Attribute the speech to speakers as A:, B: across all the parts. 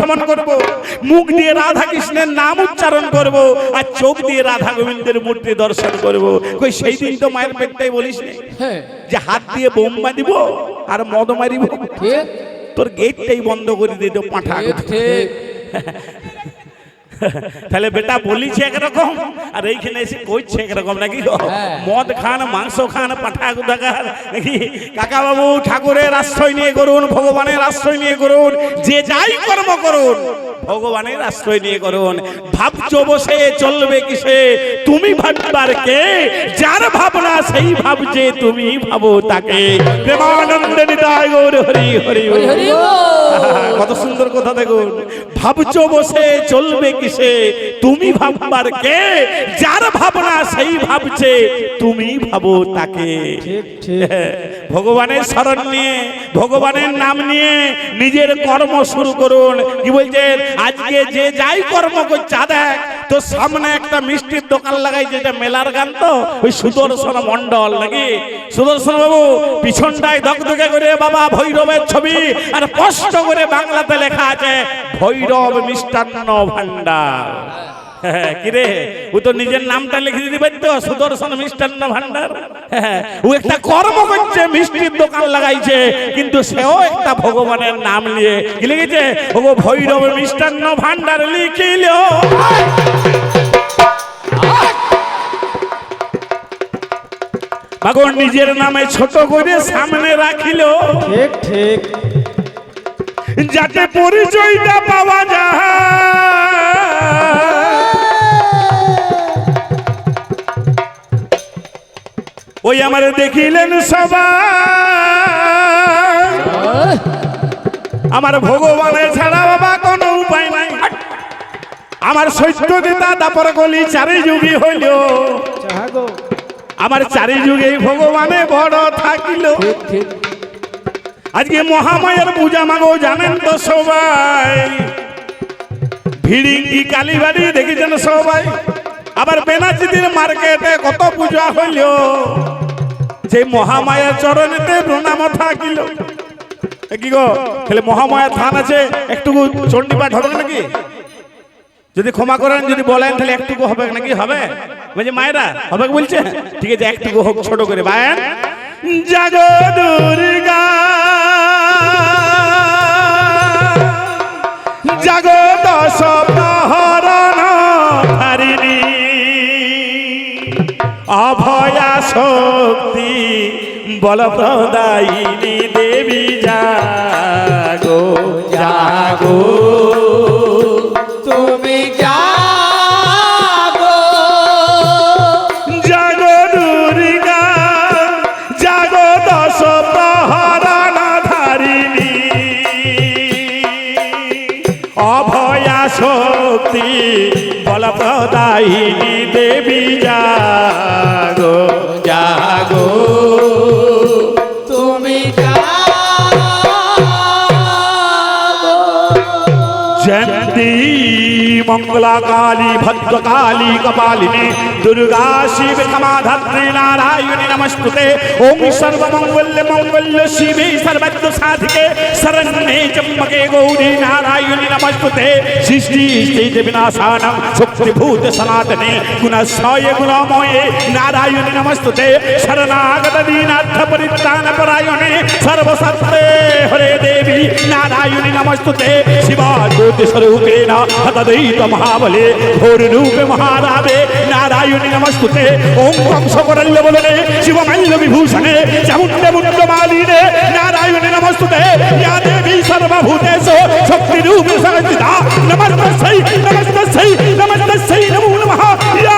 A: ভ্রমণ করব, মুখ দিয়ে রাধা কৃষ্ণের নাম উচ্চারণ করব, আর চোখ দিয়ে রাধা গোবিন্দের মূর্তি দর্শন করব। কই সেই দিন তো মায়ের পেটটাই বলিস না যে হাত দিয়ে বোম্বা দিব আর মদ মারিব, তোর গেটটাই বন্ধ করে দিত পাঁঠা। তাহলে বেটা বলিছে একরকম আর এইখানে এসে কইছে একরকম নাকি? মদ খান, মাংস খান, পাঠা গুদাগার নাকি? কাকা বাবু, ঠাকুরের আশ্রয় নিয়ে করুন, ভগবানের আশ্রয় নিয়ে করুন, যে যাই কর্ম করুন ভগবানের আশ্রয় নিয়ে করুন। ভাবছো বসে চলবে কিসে, তুমি ভাববার কে, যার ভাবনা সেই ভাবছে, তুমি ভাবো তাকে। প্রেমানন্দে নিতাই গৌর হরি হরি হরি। কত সুন্দর কথা দেখুন, ভাবছো বসে চলবে কিসে, তুমি ভাববার কে, যার ভাবনা সেই ভাবছে, তুমি ভাবো তাকে। ভগবানের শরণ নিয়ে, ভগবানের নাম নিয়ে নিজের কর্ম শুরু করুন। কি বলছেন? আজকে যে যাই কর্ম করছে, দেখ তো সামনে একটা মিষ্টির দোকান লাগাই, যেটা মেলার গান তো, ওই সুদর্শন মন্ডল নাকি? সুদর্শন বাবু পিছনটায় দগদগে করে বাবা ভৈরবের ছবি, আর স্পষ্ট করে বাংলাতে লেখা আছে ভৈরব মিষ্টান্ন ভান্ডার। কিরে, ও তো নিজের নামটা লিখে দিতে পারতো, সুদর্শন মিষ্টান্ন ভান্ডার। ও একটা কর্ম করছে, মিষ্টির দোকান লাগাইছে, কিন্তু সেও একটা ভগবানের নাম নিয়ে কি লিখেছে? ও ভৈরব মিষ্টান্ন ভান্ডার লিখিল। ভগবান নিজের নামে ছোট করে সামনে রাখিল,
B: ঠিক ঠিক,
A: যাতে পরিচয়টা পাওয়া যায়। ওই আমার দেখিলেন সবাই, আমার ভগবানের ছাড়া বাবা কোনো উপায় নাই। আমার সত্য দিতা তারপর গলি চারি যুগী হইল, আমার চারি যুগে ভগবানে বড় থাকিল। আজকে মহামায়ার পূজা মাগো জানেন তো সবাই, ভিড়িঙ্গি কালীবাড়ি দেখেছেন সবাই, আবার বেনাচিতির মার্কেটে কত পূজা হইল, যে মহামায়ার চরণেতে প্রণাম থাকিল। কি গো, তাহলে মহামায়ার থান আছে, একটু চণ্ডীপাঠ হবে নাকি? যদি ক্ষমা করেন, যদি বলেন তাহলে একটুকু হবে নাকি? হবে বলছে মায়েরা, হবে বলছে, ঠিক আছে একটুকু হোক ছোট করে বায়ান। জাগো দুর্গা, জাগো দশ প্রহরণ ধারিণী, অভয়া শক্তি বল প্রদায়িনী দেবী, জাগো জাগো
B: তুমি জাগো,
A: জাগো দুর্গা, জাগো দশ প্রহরণ ধারিণী, অভয়া শক্তি বল প্রদায়িনী দেবী, জাগো জাগো
B: তুমি জাগো।
A: जयंती मंगला काली भद्र काली कपालिनी दुर्गा शिव क्षमा धत्री नारायणी नमस्तुते। ओम सर्वमंगल्य मंगल्य शिवे सर्वत्र साधिके शरण्ये त्र्यंबके गौरी नारायणी नमस्तुते। सृष्टि स्थिति विनाशानं शक्तिभूत सनातने गुणक्षय गुणमये नारायणी नमस्तुते। शरणागत दीनार्थ परित्राण परायणे सर्वसत्ते हरे देवी नारायणी नमस्तुते। शिवा ज्योति स्वरूपेण हतदैत महाबले घोर रूप महारावे नारायणी नमस्तुते। ओम कंसकरल्य बोलने शिवमल्ल विभूषणे चामुंड मुंड मालिने नारायणी नमस्तुते। या देवी सर्वभूतेषु शक्ति रूप संस्थिता नमस्तस्यै नमस्तस्यै नमस्तस्यै नमो नमः। या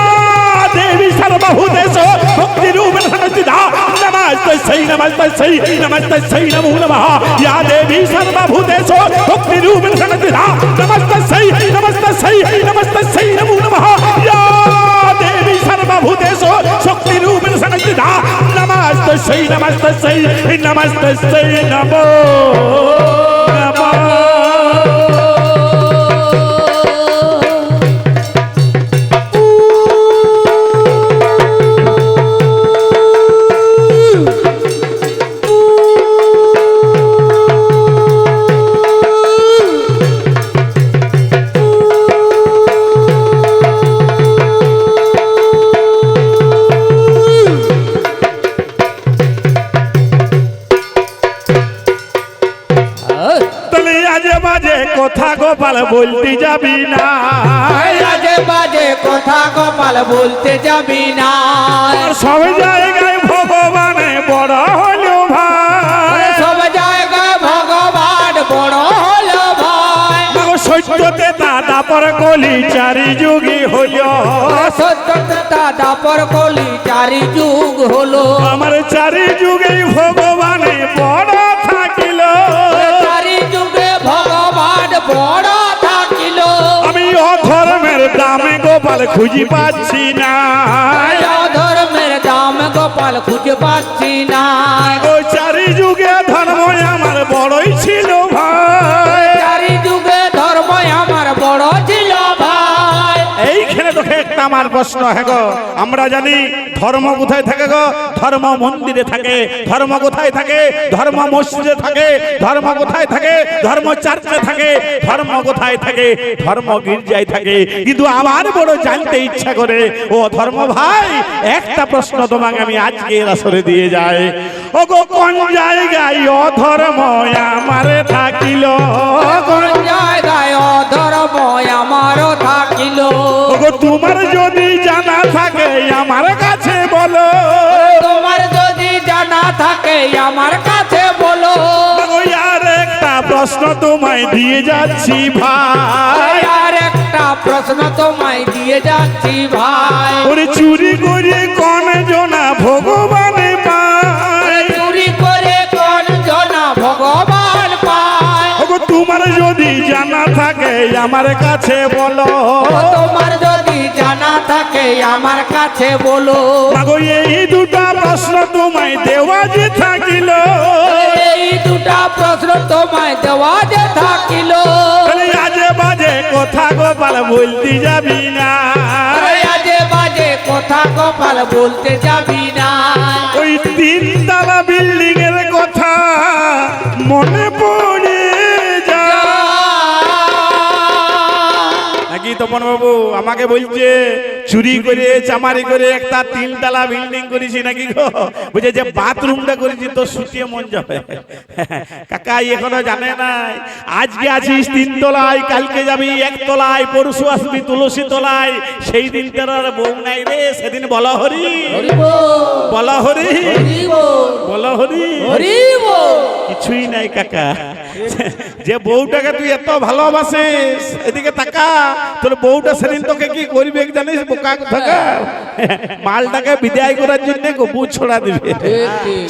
A: देवी सर्वभूतेषु शक्ति रूप संस्थिता नमस्तस्यै नमस्तस्यै नमस्तस्यै नमो नमः। या देवी सर्वभूतेषु शक्ति रूप संस्थिता नमस्तस्यै नमस्तस्यै नमस्तस्यै नमो नमः। या देवी सर्वभूतेषु शक्ति रूप संस्थिता नमस्तस्यै नमस्तस्यै नमस्तस्यै नमो नमः। কথা গোপাল বলতে যাবি না,
B: আজে বাজে কথা গোপাল বলতে যাবি না।
A: সব জায়গায় ভগবানে বড় হলো ভাই,
B: সব জায়গায় ভগবান বড় হলো ভাই।
A: সত্যতে দাপর কলি চারি যুগী হলো,
B: সত্যতা দাপর কলি চারি যুগ হলো।
A: আমার চারি যুগে ভগবানে বড় থাকিল,
B: চারি যুগে ভগবান বড় থাকিল।
A: আমি অধর্মের দামে গোপাল খুঁজি পাচ্ছি না,
B: ধর্মের দাম গোপাল খুঁজে পাচ্ছি না।
A: ও চারি যুগে ধর্ম আমার বড়ই ছিল ভাই,
B: চারি যুগে ধর্ম আমার বড় ছিল ভাই।
A: এইখানে তোকে একটা আমার প্রশ্ন, হ্যাঁ গো আমরা জানি ধর্ম কোথায় থাকে গো? ধর্ম মন্দিরে থাকে। ধর্ম কোথায় থাকে? ধর্ম মসজিদে থাকে। ধর্ম কোথায় থাকে? ধর্ম চার্চে থাকে। ধর্ম কোথায় থাকে? ধর্ম গির্জায় থাকে। কিন্তু আমার বড় জানতে ইচ্ছা করে ও ধর্ম ভাই, একটা প্রশ্ন তোমাকে আমি আজকে আসরে দিয়ে যাই, ও গো কোন জায়গায় অধর্ম আমার থাকিল?
B: কোন জায়গায় অধর্ম আমারও থাকিল?
A: ওগো তোমার যদি জানা থাকে আমার কাছে বলো,
B: তোমার যদি জানা থাকে আমার কাছে বলো।
A: ওই আর একটা প্রশ্ন তোমায় দিয়ে যাচ্ছি ভাই,
B: আর একটা প্রশ্ন তোমায় দিয়ে যাচ্ছি ভাই।
A: ওরে চুরি করে কোন জনা ভগবানে পায়?
B: চুরি করে কোন জনা ভগবান পায়?
A: ওগো তোমার যদি জানা থাকে আমার কাছে বলো,
B: তোমার যদি জানা থাকে আমার কাছে বলো।
A: মাগো এই দুটা প্রশ্ন তোমায় দেওয়া যে থাকিল,
B: এই দুটা প্রশ্ন তোমায় দেওয়া যে থাকিল।
A: তাহলে আজে বাজে কথা গোপাল বলতে যাবি না,
B: আজে বাজে কথা গোপাল বলতে যাবি না।
A: ওই তিনতলা বিল্ডিং এর কথা মনে পড়ে যায় নাকি? তপন বাবু আমাকে বলছে চুরি করে চামারি করে একটা তিনতলা বিল্ডিং করেছি নাকি গো? বুঝে যে বাথরুমটা করেছি তো শুটিয়ে মন যাবে। কাকা এখনো জানে নাই, আজকে আছিস তিনতলায়, কালকে যাবি একতলায়, পরশু আসবি তুলসী তলায়। সেই দিন তোর আর বউ নাই রে, সেদিন বল হরি, বল হরি, বল হরি। কিছুই নাই কাকা, যে বউটাকে তুই এত ভালোবাসিস এদিকে তাকা, তোর বউটা সেদিন তোকে কি করবে জানিস? বোকা থাকা মালটাকে বিদায় করার জন্য গবু ছড়া দিবে,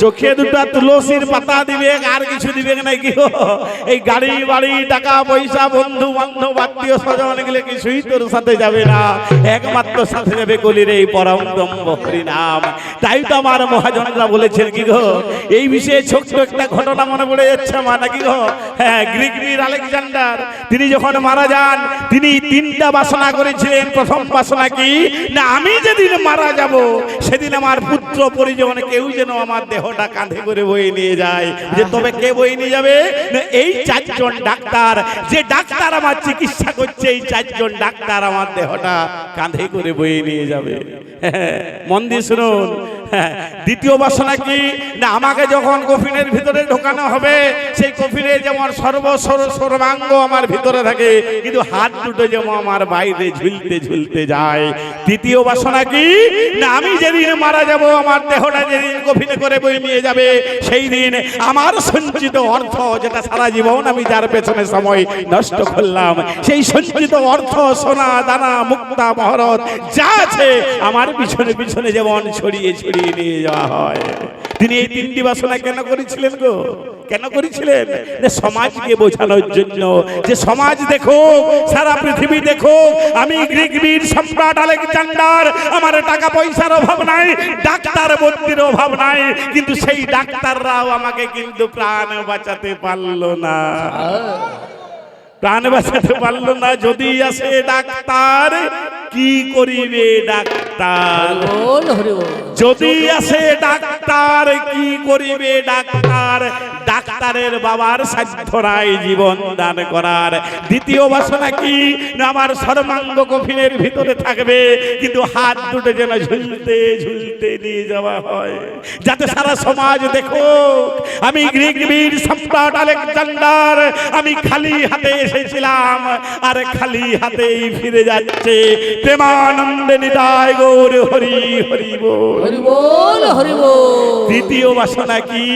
A: চোখে দুটা তুলসীর পাতা দিবে, আর কিছু দিবে নাকি? এই গাড়ি বাড়ি টাকা পয়সা বন্ধু বান্ধব আত্মীয় স্বজন এগুলো কিছুই তোর সাথে যাবে না, একমাত্র সাথে যাবে কলির এই পরম ব্রহ্ম হরিনাম। তাই তো আমার মহাজনরা বলেছেন কি গো, এই বিষয়ে ছোট্ট একটা ঘটনা মনে পড়ে যাচ্ছে আমার নাকি গো। হ্যাঁ, গ্রিক বীর আলেকজান্ডার তিনি যখন মারা যান তিনি তিনটা বাসনা করেছিলেন। প্রথম বাসনা কি না, আমি যেদিন মারা যাব সেদিন আমার পুত্র পরিজন কেউ যেন আমার দেহটা কাঁধে করে বয়ে নিয়ে যায়। যে তবে কে বয়ে নিয়ে যাবে? না এই চারজন ডাক্তার, যে ডাক্তার আমার চিকিৎসা করছে, এই চারজন ডাক্তার আমার দেহটা কাঁধে করে বয়ে নিয়ে যাবে। মন দিয়ে শুনুন। দ্বিতীয় বাসনা কি না, আমাকে যখন কফিনের ভিতরে ঢোকানো হবে সেই কফিনে যেমন সর্বাঙ্গ আমার ভিতরে থাকে, কিন্তু হাত দুটো যেমন আমার বাইরে ঝুলতে ঝুলতে যায়। তৃতীয় বাসনা কি না, আমি যেদিন মারা যাব আমার দেহটা যেদিন কফিনে করে বয়ে নিয়ে যাবে সেই দিন আমার সঞ্চিত অর্থ, যেটা সারা জীবন আমি যার পেছনে সময় নষ্ট করলাম, সেই সঞ্চিত অর্থ, সোনা দানা মুক্তা মহরত যা আছে আমার পিছনে পিছনে যেমন ছড়িয়ে ছড়িয়ে নিয়ে যাওয়া হয়। তিনি এই তিনটি বাসনা কেন করেছিলেন গো? কেন করেছিলেন? সমাজকে বোঝানোর জন্য, যে সমাজ দেখো, সারা পৃথিবী দেখো, আমি গ্রিক বীর সম্রাট আলেকজান্ডার, আমার টাকা পয়সার অভাব নাই, ডাক্তার বন্দির অভাব নাই, কিন্তু সেই ডাক্তাররাও আমাকে কিন্তু প্রাণ বাঁচাতে পারলো না, প্রাণ বাঁচাতে পারলো না। যদি আসে ডাক্তার কি করিবে ডাক্তার? যদি আসে ডাক্তার কি করিবে ডাক্তার? আমার ডাক্তারের বাবার সাধ্য নাই জীবন দান করার। দ্বিতীয় বাসনা কি না আমার সর্বাঙ্গ কফিনের ভিতরে থাকবে, কিন্তু হাত দুটো যেন ঝুলতে ঝুলতে নিয়ে যাওয়া হয়, যাতে সারা সমাজ দেখো আমি গ্রিক বীর সম্রাট আলেকজান্ডার আমি খালি হাতে এসেছিলাম আর খালি হাতেই ফিরে যাচ্ছে। প্রেমানন্দে নিতাই গৌর হরি হরি বল।
B: হরি বল, হরি বল।
A: তৃতীয় বাসনা কি?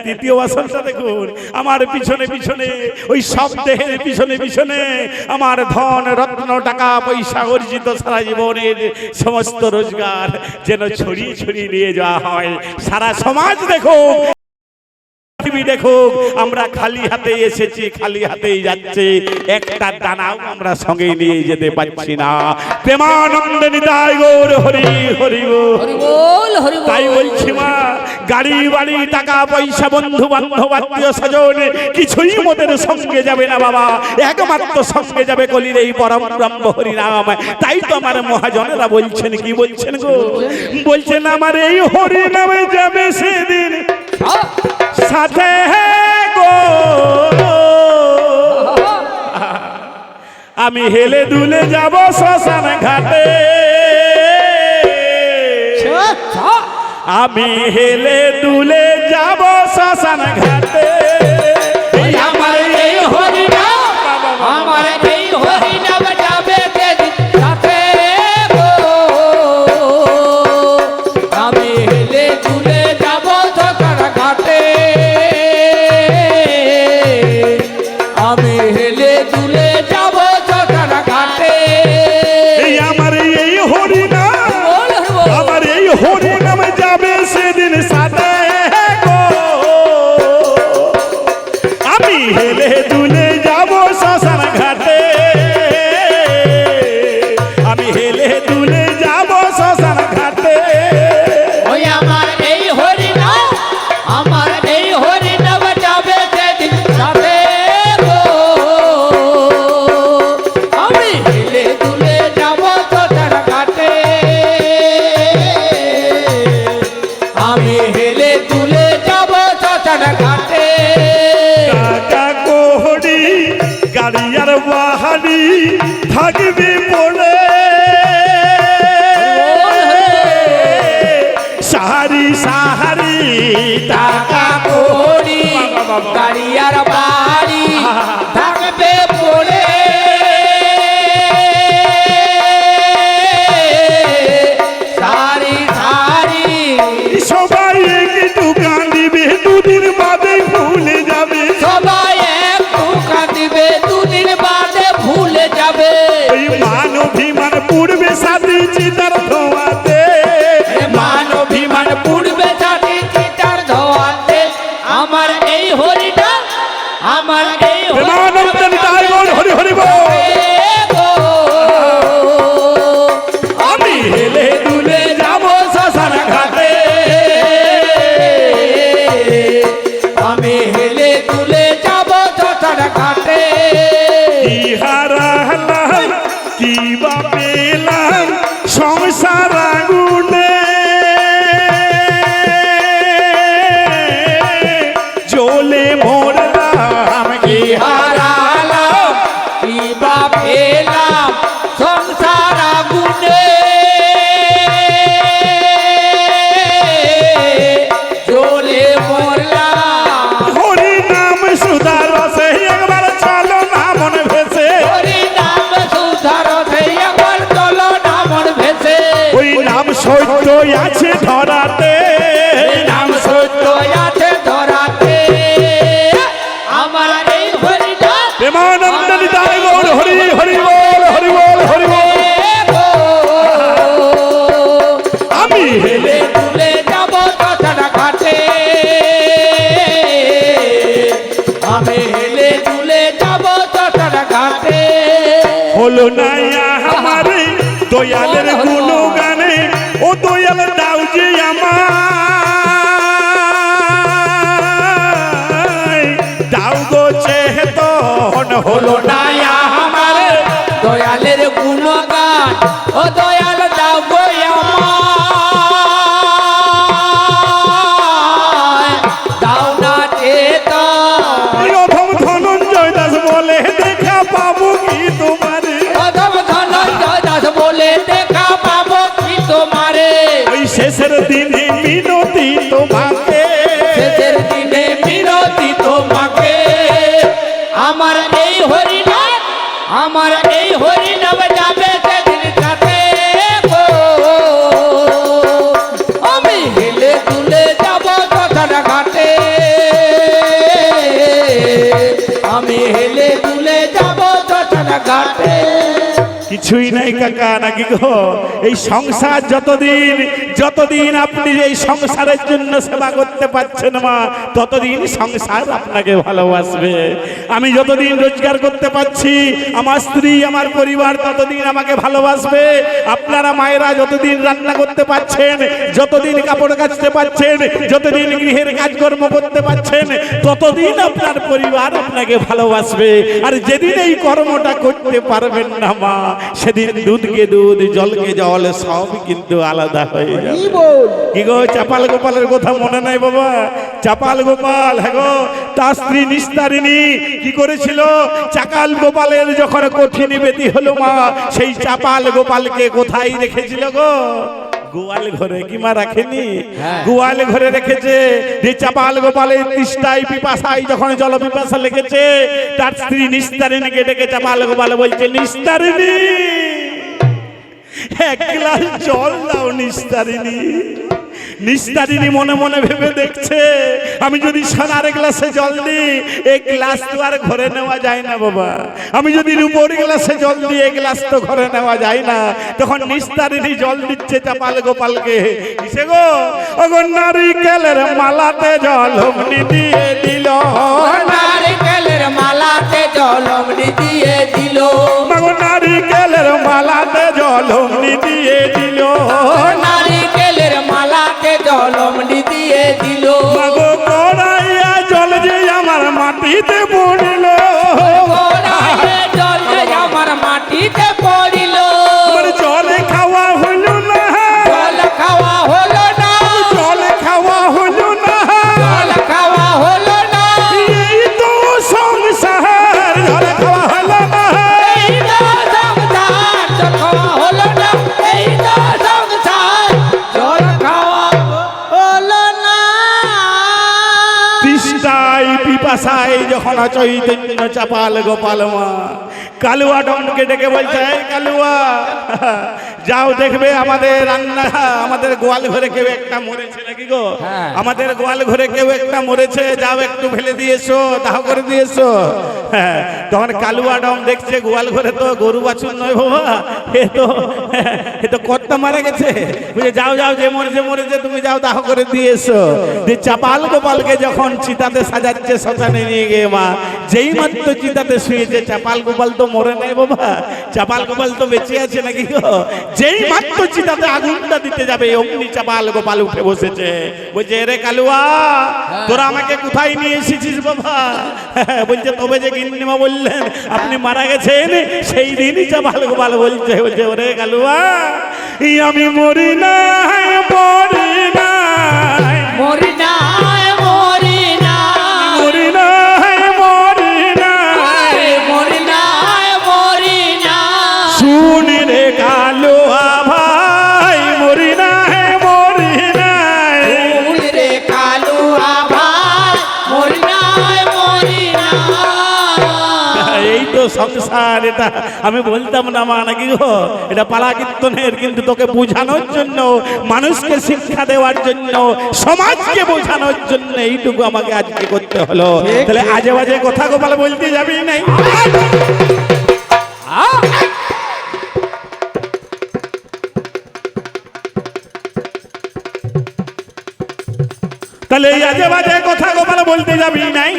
A: তৃতীয় বাসনটা দেখুন, আমার পিছনে পিছনে ওই সব দেহের পিছনে পিছনে আমার ধন রত্ন টাকা পয়সা অর্জিত সারা জীবনের সমস্ত রোজগার যেন ছড়িয়ে ছড়িয়ে নিয়ে যাওয়া হয়। সারা সমাজ দেখো, দেখো আমরা খালি হাতে এসেছি, খালি হাতেই যাচ্ছে, একটা দানাও আমরা সঙ্গে নিয়ে যেতে পারছি না। প্রেমানন্দে নিতাই গৌর হরি হরি
B: হরি বল, হরি বল।
A: তাই বলছি মা, গাড়ি বাড়ি টাকা পয়সা বন্ধু বান্ধব আত্মীয় স্বজন কিছুই মোদের সঙ্গে যাবে না বাবা, একমাত্র সঙ্গে যাবে কলির এই পরম ব্রহ্ম হরি নাম। তাই তো আমার মহাজনেরা বলছেন, কি বলছেন গো? বলছেন আমার এই হরি নামে যাবে সেদিন সাথে গো, আমি হেলে দুলে যাব শ্মশান ঘাটে, আমি হেলে দুলে যাব শ্মশান ঘাটে।
B: আমার এই হরি নাম, আমার এই হরি নাম যাবে সেদিন সাথে গো, আমি হেলে দুলে যাব শ্মশান ঘাটে, আমি হেলে দুলে যাব শ্মশান ঘাটে।
A: আমার এই হরি নাম, আমার এই হরি নাম যাবে সেদিন সাথে গো, আমি হেলে দুলে যাব শ্মশান ঘাটে, আমি হেলে দুলে যাব শ্মশান ঘাটে।
B: ওই আমার এই হরি নাম, আমার এই হরি নাম যাবে সেদিন সাথে গো, আমি হেলে দুলে যাব শ্মশান ঘাটে, আমি হেলে দুলে যাব শ্মশান ঘাটে।
A: কাকা কোহড়ি গাড়ি আর বাহারি থাকবে পড়ে, সাহারি সাহারি
B: টাকা কড়ি গাড়ি আর বাড়ি থাকবে পড়ে, সারি সারি
A: সবাই একটু কাঁদিবে, দুদিন বাদে ভুলে যাবে,
B: সবাই একটু কাঁদিবে, দুদিন বাদে ভুলে যাবে।
A: ওই মান অভিমান পূর্বে সাথে চিতার ধোয়াতে,
B: মান অভিমান পূর্বে জাতি চিতার ধোয়াতে, আমার এই হরিটা, আমার এই
A: প্রেমানন্দে নিতাই গৌর হরি হরি বল। আমি হেলে দুলে যাব শ্মশান ঘাটে,
B: আমি হেলে তুলে যাব শ্মশান ঘাটে।
A: কি হারালাম কি বা পেলাম সংসার আগুনে, জ্বলে মরলাম কি
B: হারালাম কি বা পেলাম সংসার আগুনে, জ্বলে মরলাম।
A: হরি নাম সুধা রসে একবার চলো না মন ভেসে,
B: হরি নাম সুধার সেই একবার চলো না মন ভেসে,
A: ওই নাম সত্য আছে ধরাতে,
B: নাম সত্য আছে ধরাতে, আমার এই হরি নাম।
A: প্রেমানন্দে নিতাই গৌর হরি হরি বল হরি বল হরি বল। আমি হেলে
B: তুলে যাব শ্মশান ঘাটে, আমি হেলে তুলে যাব শ্মশান ঘাটে।
A: হলো না আমার দয়ালের গুণগানে, ও দয়াল দাও যে আমায়, দাও গো চেতন হলো না
B: আমার দয়ালের গুণগান, ও দয়াল দাও গো আমায়, দাও না আমার এই হরি নাম যাবে সেদিন সাথে গো আমি হেলে তুলে যাব শ্মশান ঘাটে আমি হেলে তুলে যাব শ্মশান ঘাটে
A: কিছুই নাই কাকা নাকি গো এই সংসার যতদিন আপনি এই সংসারের জন্য সেবা করতে পারছেন মা ততদিন সংসার আপনাকে ভালোবাসবে আমি যতদিন রোজগার করতে পারছি আমার স্ত্রী আমার পরিবার ততদিন আমাকে ভালোবাসবে আপনারা মায়েরা যতদিন রান্না করতে পারছেন যতদিন কাপড় কাচতে পারছেন যতদিন গৃহের কাজকর্ম করতে পারছেন ততদিন আপনার পরিবার আপনাকে ভালোবাসবে আর যেদিন এই কর্মটা করতে পারবেন না মা সেদিন দুধকে দুধ জলকে জল সব কিন্তু আলাদা হয়ে যাবে কি গো চাপাল গোপালের কথা মনে নাই বাবা চাপাল গোপাল হ্যাঁ গো তার স্ত্রী নিস্তারিণী কি করেছিল চাকাল গোপালের যখন কঠিন বেদি হলো মা সেই চাপাল গোপালকে কোথায় রেখেছিল গো গোয়াল ঘরে কি মা রাখেনি গোয়াল ঘরে রেখেছে যে চাপাল গোপালের তৃষ্ণায় পিপাসায় যখন জল পিপাসা লেগেছে তার স্ত্রী নিস্তারিণীকে ডেকে চাপাল গোপাল বলছে নিস্তারিণী এক গ্লাস জল দাও নিস্তারিণী নিস্তারিণী মনে মনে ভেবে দেখছে আমি যদি সোনার গ্লাসে জল দিই এই গ্লাস তো আর ঘরে নেওয়া যায় না বাবা আমি যদি রূপোর গ্লাসে জল দিই এই গ্লাস তো ঘরে নেওয়া যায় না তখন নিস্তারিণী জল দিচ্ছে চাপাল গোপালকে কিসে গো ওগো নারিকেলের মালাতে জল অমনি দিয়ে দিল
B: নারিকেলের মালাতে জল অমনি দিয়ে দিল
A: ওগো নারিকেলের মালাতে জল অমনি দিয়ে দিল
B: নারিকেলের মালাতে জল অমনি দিয়ে দিল
A: মাগো গড়াইয়া জল যে আমার মাটিতে পড়িল
B: গোড়ায় জল যে আমার মাটিতে পড়িল
A: আমার জল খাওয়া হইল না
B: জল খাওয়া হলো না
A: জল খাওয়া হইল না
B: জল খাওয়া হলো না
A: এই তো সংসার জল খাওয়া হলো না
B: এই তো সংসার জল খাওয়া হলো না এই তো সংসার জল খাওয়া হলো না
A: তৃষ্ণায় পিপাসায় যখন চৈতন্য চাপাল গোপাল মা কালুয়া ডমকে ডেকে বলছে এই কালুয়া যাও দেখবে আমাদের রান্না আমাদের গোয়াল ঘরে কেউ একটা মরেছে নাকি গো আমাদের গোয়াল ঘরে কেউ একটা মরেছে যাও একটু ফেলে দিয়েছো দাহ করে দিয়েছো হ্যাঁ তখন কালুয়া ডম দেখছে গোয়াল ঘরে তো গরু বাছুর নয় বাবা এ তো কর্তা মারা গেছে বুঝে যাও যাও যে মরেছে তুমি যাও দাহ করে দিয়েছো যে চাপাল গোপালকে যখন চিতাতে সাজাচ্ছে শ্মশানে নিয়ে গিয়ে মা যেই মাত্র চিতাতে শুয়েছে চাপাল গোপাল তো মরে নাই বাবা চাপাল গোপাল তো বেঁচে আছে নাকি গো যেই মাত্র চিতাতে আগুনটা দিতে যাবে অমনি চাপাল গোপাল উঠে বসেছে বলছে রে কালুয়া তোরা আমাকে কোথায় নিয়ে এসেছিস বাবা বলছে তবে যে গিন্নিমা বললেন আপনি মারা গেছেন সেই দিনই চাপাল গোপাল বলছে ওরে কালুয়া আমি মরি না মরি না
B: মরি না মরি না
A: মরি না মরি না
B: মরি না মরি না
A: শুনি রে কালুয়া ভাই মরি না মরি না
B: ফুল রে কালুয়া ভাই মরি না মরি না
A: এই তো সংসার এটা আমি বলতাম না মা নাকি গো এটা পালা কীর্তনের কিন্তু তোকে বোঝানোর জন্য মানুষকে শিক্ষা দেওয়ার জন্য সমাজকে বোঝানোর জন্য এইটুকু আমাকে আজকে করতে হলো তাহলে আজে বাজে কথা গোপাল বলতে যাবি নাই তাহলে এই আজে বাজে কথা গোপাল বলতে যাবি নাই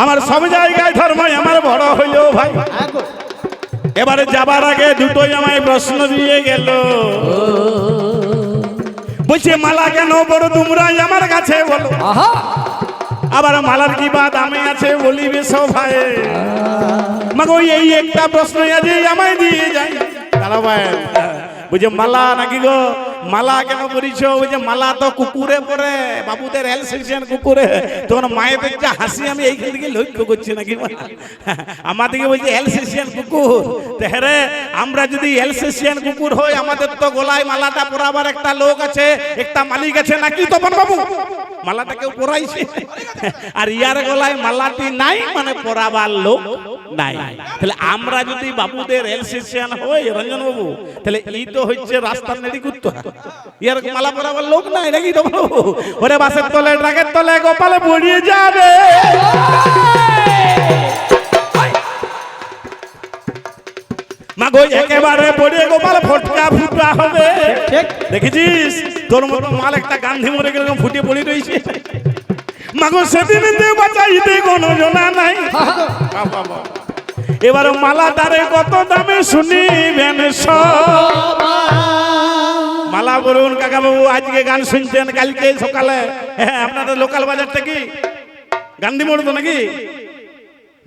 A: আমার সব জায়গায় ধর্ম আমার বড় হইল ভাই এবারে যাবার আগে দুটোই আমায় প্রশ্ন দিয়ে গেল বলছে মালা কেন বড় তোমরা আমার কাছে বলো আবার মালার কি বা দামে আছে বলিবে সবাই মাগো এই একটা প্রশ্ন আজ আমায় দিয়ে যায় তারা ভাই বুঝে মালা নাকি গো মালা কেন করিছ? ওই যে মালা তো কুকুরে পরে, বাবুদের এলসেশিয়ান কুকুরে। তখন মায়েদের যা হাসি আমি এইখান থেকে লক্ষ্য করছি নাকি, আমাদেরকে বলছে এলসেশিয়ান কুকুর। তো হ্যাঁ, আমরা যদি এলসেশিয়ান কুকুর হই, আমাদের তো গলায় মালাটা পরাবার একটা লোক আছে, একটা মালিক আছে নাকি তপন বাবু? মালাটা কেউ পরাইছে, আর ইয়ার গলায় মালাটি নাই মানে পরাবার লোক নাই। তাহলে আমরা যদি বাবুদের এলসেশিয়ান হই রঞ্জন বাবু, তাহলে এই তো হচ্ছে রাস্তার নেড়ি কুত্তা, ইয়ার মালা পরাবার লোক নাই নাকি তপন বাবু? ওরে বাসের তলে ট্রাকের তলে গোপালে পড়িয়ে যাবে। মাগো একেবারে পড়ে গোপাল ফটকা ফুটা হবে। দেখেছিস তোর মতো মাল একটা গান্ধী মরে গেলে ফুটে পড়ে রয়েছে। মাগো সেদিন বাঁচাইতে কোনো জনা নাই। এবার মালাটারে কত দামে শুনিবেন সব। মালা বলুন কাকা বাবু, আজকে গান শুনছেন, কালকে সকালে আপনাদের লোকাল বাজারটা কি গান্ধী মোড় তো নাকি?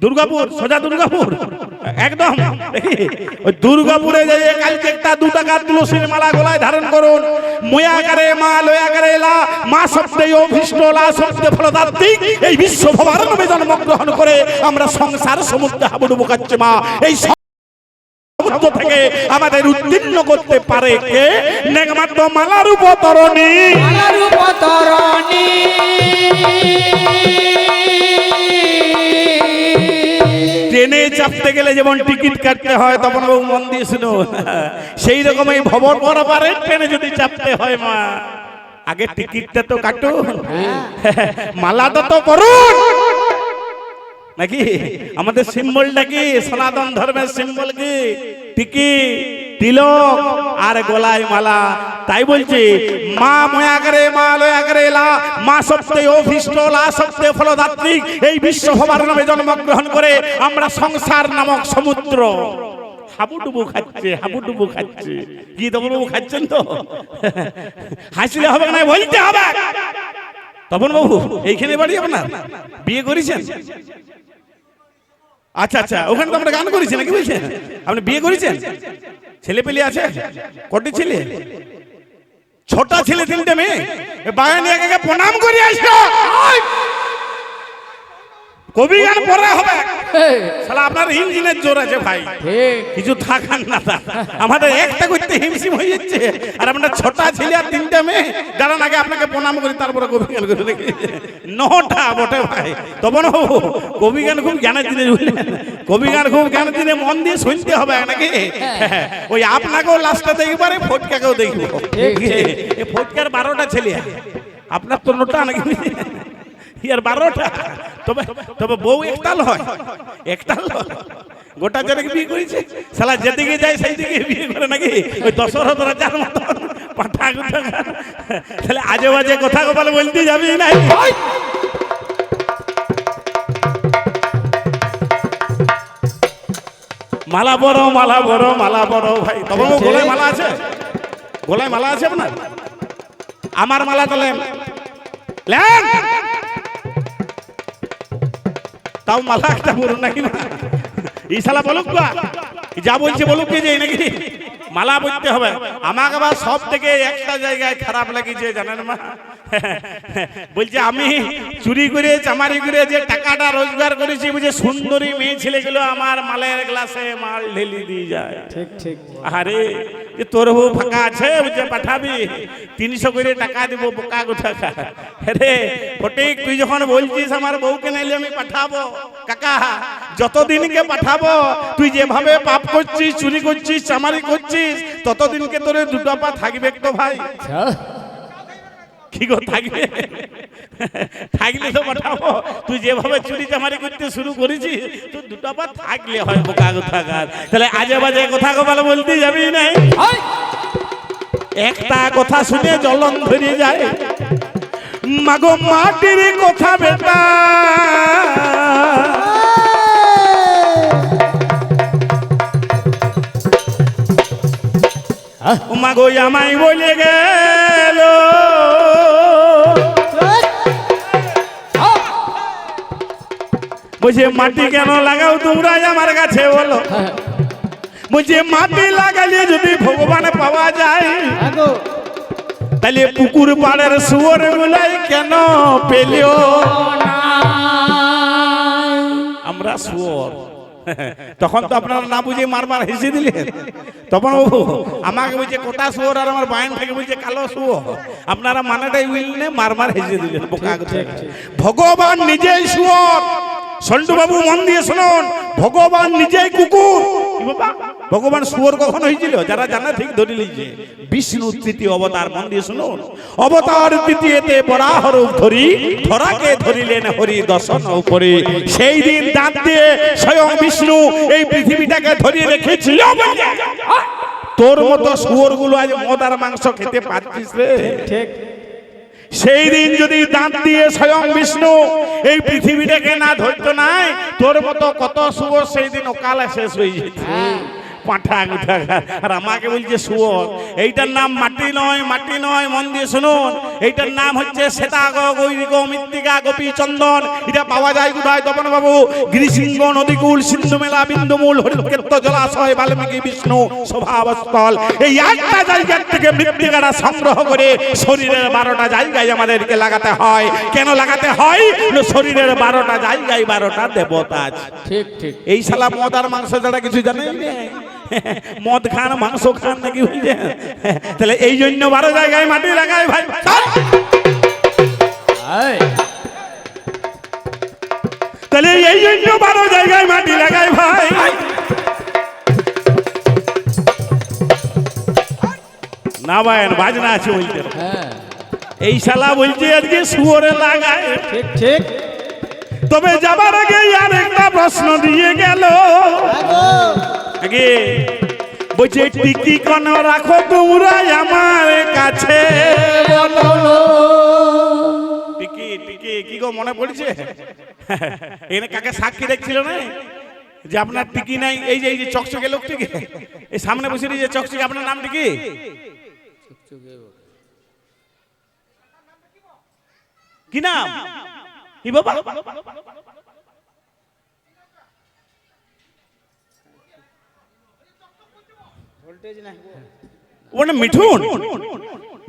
A: দুর্গাপুর, সোজা দুর্গাপুর একদম। ওই দুর্গাপুরে যাইয়ে কালকে একটা 2 টাকার তুলসীর মালা গলায় ধারণ করুন। ময়াকারে মা লয়াকারে লা, মা শব্দে অভিষ্ট, লা শব্দে ফলদাত্রী। এই বিশ্ব ভবার নামে জন্মগ্রহণ করে আমরা সংসার সমুদ্রে হাবুডুবু খাচ্ছি। মা এই সমুদ্র থেকে আমাদের উত্তীর্ণ করতে পারে কে? একমাত্র মালার উপতরণী।
B: মালার উপতরণী।
A: ট্রেনে চাপতে গেলে যেমন টিকিট কাটতে হয়, তখন মন দিয়ে শুনো, সেই রকম এই ভবর বরাবরে ট্রেনে যদি চাপতে হয় মা, আগে টিকিটটা তো কাটুন, মালাটা তো করুন নাকি? আমাদের সিম্বলটা কি? সনাতন ধর্মের সিম্বল কি? টিকিট, তিলক আর গলায় মালা। তাই বলছি মা ময়াকারে মা লয়াকারে লা, মা শব্দে অভিষ্ট, লা শব্দে ফলদাত্রী। এই বিশ্ব ভবার নামে জন্মগ্রহণ করে আমরা সংসার নামক সমুদ্র হাবুডুবু খাচ্ছে, হাবুডুবু খাচ্ছে। কি তপন বাবু খাচ্ছেন তো? হাসলে হবে না, বলতে হবে। তপন বাবু এইখানে বাড়ি আপনার? বিয়ে করেছেন? আচ্ছা আচ্ছা, ওখানে তো আমরা গান করেছি নাকি বলছেন? আপনি বিয়ে করেছেন? ছেলে পেলে আছে? কটি ছেলে? ছোট ছেলে 3টে মেয়ে। বাগানে একে প্রণাম করে আসলো। কবি গান পড়া হবে। শালা আপনার ইঞ্জিনের জোর আছে ভাই, কিছু থাকার না। আমাদের একটা করতে হিমশিম হয়ে যাচ্ছে, আর আপনার ছোট ছেলে আর 3টে মেয়ে। দাঁড়ান আগে আপনাকে প্রণাম করি, তারপরে কবি গান করে দেখি। 9টা বটে ভাই। তখন কবি গান খুব জ্ঞানের জিনিস, কবি গান খুব জ্ঞানের জিনিস, মন দিয়ে শুনতে হবে নাকি? ওই আপনাকেও লাস্টে দেখি পারে, ফটকাকেও দেখব। ফটকার 12টা ছেলে, আপনার তো 9টা নাকি? ইয়ার 12টা। তবে তবে বউ একটাল হয়, একটাল গোটা জনকে বিয়ে করেছে। শালা যেদিকে যায় সেই দিকে বিয়ে করে নাকি? ওই দশরথ রাজার মতো পাঠা গুঠা। তাহলে আজে বাজে কথা গোপাল বলতে যাবি না। মালা বড়, মালা বড়, মালা বড় ভাই। তবে গলায় মালা আছে? গলায় মালা আছে আপনার? আমার মালা তাহলে তাও মালা একটা বলুন নাকি? এই শালা বলুক, যা বলছে বলুক, কে যাই নাকি? মালা বলতে হবে। আমাকে আবার সব থেকে একটা জায়গায় খারাপ লাগিয়েছে জানেন মা? বলছে আমি চুরি করে চামারি করে যে টাকাটা রোজগার করেছি, বুঝে সুন্দরী মেয়ে ছেলেগুলো আমার মালের গ্লাসে মাল ঢেলি দিয়ে যায়।
B: ঠিক ঠিক।
A: আরে যে তোর বউ ফাঁকা আছে, বুঝে পাঠাবি, 300 করে টাকা দিব, বোকা কোথা। রে ফটিক, তুই যখন বলছিস আমার বউকে নাইলে আমি পাঠাবো, কাকা যতদিনকে পাঠাবো, তুই যেভাবে পাপ করছিস, চুরি করছিস, চামারি করছিস, ততদিনকে তোর 2টা পা থাকবে তো ভাই। কি গো থাকবে? থাকলে তো পাঠাবো। তুই যেভাবে চুরি চামারি করতে শুরু করেছিস, তুই 2টা পা থাকলে হয়, বোকা কোথাকার। তাহলে আজে বাজে কথা গোপাল বলতে যাবি নাই। একটা কথা শুনে জ্বলন ধরে যায়। মাগো মাটির কথা বেটা, মাগো আমায় বলে গেল, বলছে মাটি কেন লাগাও তোমরা আমার কাছে বলো? বলছে মাটি লাগালে যদি ভগবান পাওয়া যায়, তাহলে পুকুর পাড়ের শুয়োর গুলাই কেন পেলিও আমরা শুয়োর? তখন তো আপনারা না বুঝে মারবার হেসে দিলেন। তখন আমাকে বলছে কোটা শুয়োর, আর আমার বাইন থেকে বলছে কালো শুয়োর। আপনারা মানেটাই বুঝলেন, মারবার হেসে দিলেন। ভগবান নিজেই শুয়োর। সন্টু বাবু মন দিয়ে শুনুন, ভগবান নিজেই কুকুর। ভগবান শুয়োর কখন হয়েছিল? যারা জানে ঠিক ধরে লিখছে। বিষ্ণু তৃতীয় অবতার, মন দিয়ে শুনুন। অবতার তৃতীয়তে বরাহ রূপ ধরি, ধরাকে ধরিলেন হরি দর্শন উপরে। সেই দিন দাঁত দিয়ে স্বয়ং বিষ্ণু এই পৃথিবীটাকে ধরিয়ে রেখেছিল। তোর মতো শুয়োর গুলো আজ মদ আর মাংস খেতে পারছিস রে?
B: ঠিক।
A: সেই দিন যদি দাঁত দিয়ে স্বয়ং বিষ্ণু এই পৃথিবীটাকে না ধরতো নাই, তোর মতো কত শুয়োর সেই দিন অকালে শেষ হয়ে যেত। পাঁঠা গুঠাগার। আর আমাকে বলছে শুয়োর। এইটার নাম মাটি নয়, মাটি নয়, মন দিয়ে শুনুন। এইটার নাম হচ্ছে শ্বেতাগ, গৈরিক, মৃত্তিকা, গোপী, চন্দন। এটা পাওয়া যায় কোথায় তপন বাবু? গিরিশৃঙ্গ, নদীকুল, সিন্ধু মেলা, বিন্দুমূল, হরিক্ষেত্র, জলাশয়, বাল্মীকি, বিষ্ণু স্বভাবস্থল। এই একটা জায়গার থেকে মৃত্তিকাটা সংগ্রহ করে শরীরের 12টা জায়গায় আমাদেরকে লাগাতে হয়। কেন লাগাতে হয়? শরীরের 12টা জায়গায় 12টা দেবতা আছে।
B: ঠিক ঠিক।
A: এই শালা মদ আর মাংস ছাড়া কিছু জানেই না। মদ খান, মাংস খান নাকি বুঝছে? তাহলে এই জন্য 12 জায়গায় মাটি লাগায় ভাই। তাহলে এই জন্য 12 জায়গায় মাটি লাগায় ভাই। না ভাই, বাজনা আছে বলতে। এই শালা বলছে আজকে শুয়োরে লাগায়।
B: ঠিক ঠিক।
A: তবে যাবার আগে আর একটা প্রশ্ন দিয়ে গেল। আগে বলছে টিকি কোন রাখো তোমরা আমার কাছে? টিকি টিকি কি গো মনে পড়ছে? এখানে কাকে সাক্ষী দেখছিল না যে আপনার টিকি নাই? এই যে চকচকে লোক টিকি, এই সামনে বসে যে চকচকে, আপনার নাম টিকি? কি নাম? কি বাবা? ওটা মিঠুন।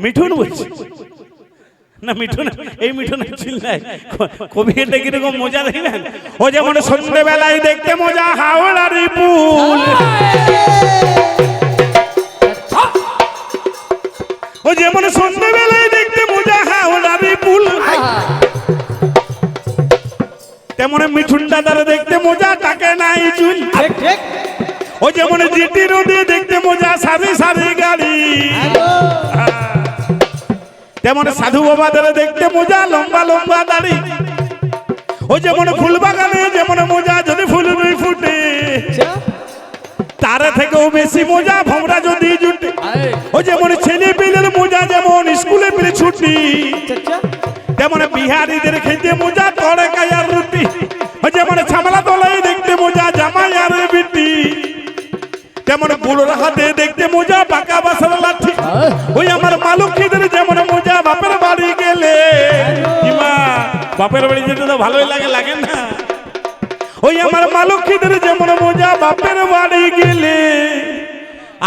A: মিঠুন বলছি না, মিঠুন এই মিঠুন ছিল না। কবি এটা কিরকম মজা দেখলেন? ও যেমন সন্ধ্যেবেলায় দেখতে মজা হাওড়ার পুল, ও যেমন সন্ধ্যেবেলায় দেখতে মজা হাওড়ার পুল, তেমন মিঠুন দাদার দেখতে মজা তাকে নাই চুল।
B: ঠিক ঠিক।
A: ও যেমন জিটি রোডে দেখতে মজা সারি সারি গাড়ি, তেমন সাধু বাবাদের দেখতে মজা লম্বা লম্বা দাড়ি। ও যেমন ফুল বাগানে যেমন মজা যদি ফুল ফুটে, তার থেকেও বেশি মজা ভমরা যদি জুটে। ও যেমন ছেলে পেলের মজা যেমন স্কুলে পেলে ছুটি, তেমন বিহারিদের খেতে মজা তড়কাই আর রুটি। ও যেমন ছামলা তলায় দেখতে মজা জামাই আর বিটি, তেমন বুড়োর হাতে দেখতে মজা পাকা বাসার লাঠি। ওই আমার মালুক্ষীদের যেমন মজা বাপের বাড়ি গেলে, বাপের বাড়ি যেতে তো ভালোই লাগে, লাগে না? ওই আমার মালুক্ষীদের যেমন মজা বাপের বাড়ি গেলে,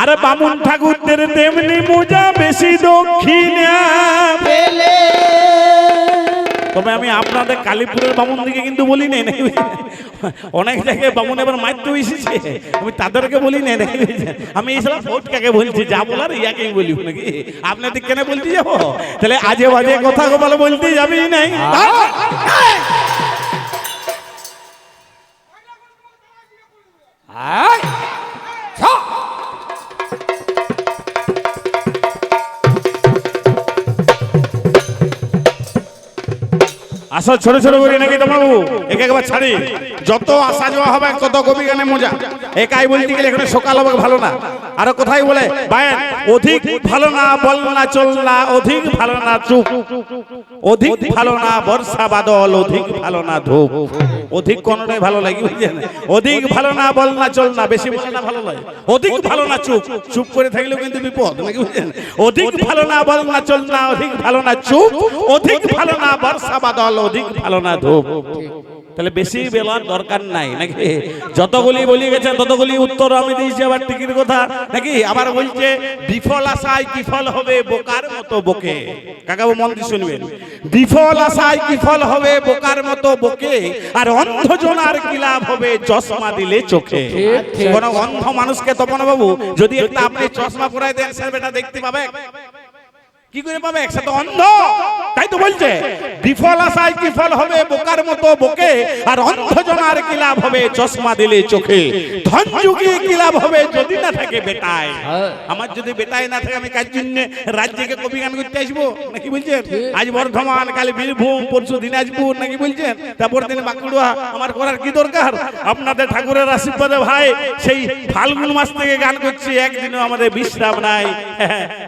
A: আর বামুন ঠাকুরদের তেমনি মজা বেশি দক্ষিণা পেলে। তবে আমি আপনাদের কালীপুরের বামুন দিকে কিন্তু বলি নাই নাকি? অনেক জায়গায় বামুন এবার মারতে এসেছে, আমি তাদেরকে বলি নাই নাকি? আমি এই সব ভোটকাকে বলছি, যা বলার ইয়াকেই বলি নাকি? আপনাদের কেন বলতে যাবো? তাহলে আজে বাজে কথা বলে বলতে যাবি নাই? আসো ছোট ছোট করি নাকি তোমার একে একবার ছাড়ি। যত আসা যাওয়া হবে তত কবি গানে মজা। একাই বলতে গেলে এখানে সকাল হবে ভালো না। আরো কোথায় বলে ভাই, অধিক ভালো না বল না চল না, অধিক ভালো না চুপ, অধিক ভালো না বর্ষা বাদল, অধিক ভালো না ধূপ। অধিক কোনটাই ভালো লাগে বুঝছেন? অধিক ভালো না বল না চল না, বেশি বলে না ভালো লাগে। অধিক ভালো না চুপ, চুপ করে থাকলেও কিন্তু বিপদ নাকি বুঝছেন? অধিক ভালো না বল না চল না, অধিক ভালো না চুপ, অধিক ভালো না বর্ষা বাদল, অধিক ভালো না ধূপ। তাহলে বেশি বেলার দরকার নাই নাকি? যতগুলি বলি গেছে ততগুলি উত্তর আমি দিয়েছি। আবার টিকির কথা নাকি? আবার বলছে বিফল আশায় কি ফল হবে, বোকার মতো বকে। কাকাবু মন দিয়ে শুনবেন, বিফল আশায় কি ফল হবে, বোকার মতো বকে, আর অন্ধজনার কি লাভ হবে, চশমা দিলে চোখে। কোন অন্ধ মানুষকে তপন বাবু যদি একটা আপনি চশমা পরাই দেন, সে বেটা দেখতে পাবে কি করে পাবে? একসাথে অন্ধ। তাই তো বলছে বিফল আশায় কি ফল হবে, বোকার মতো বকে, আর অন্ধজনার কি লাভ হবে, চশমা দিলে চোখে। ধন যুগিয়ে কি লাভ হবে, যদি না থাকে বেটায়। আমার যদি বেটায় না থাকে, আমি কাজ জন্য রাজ্যকে কবি গান করতে আসবো নাকি বলছেন? আজ বর্ধমান, কালে বীরভূম, পরশু দিনাজপুর নাকি বলছেন, তারপর দিন বাঁকুড়া। আমার করার কি দরকার? আপনাদের ঠাকুরের আশীর্বাদে ভাই সেই ফাল্গুন মাস থেকে গান করছি, একদিনও আমাদের বিশ্রাম নাই।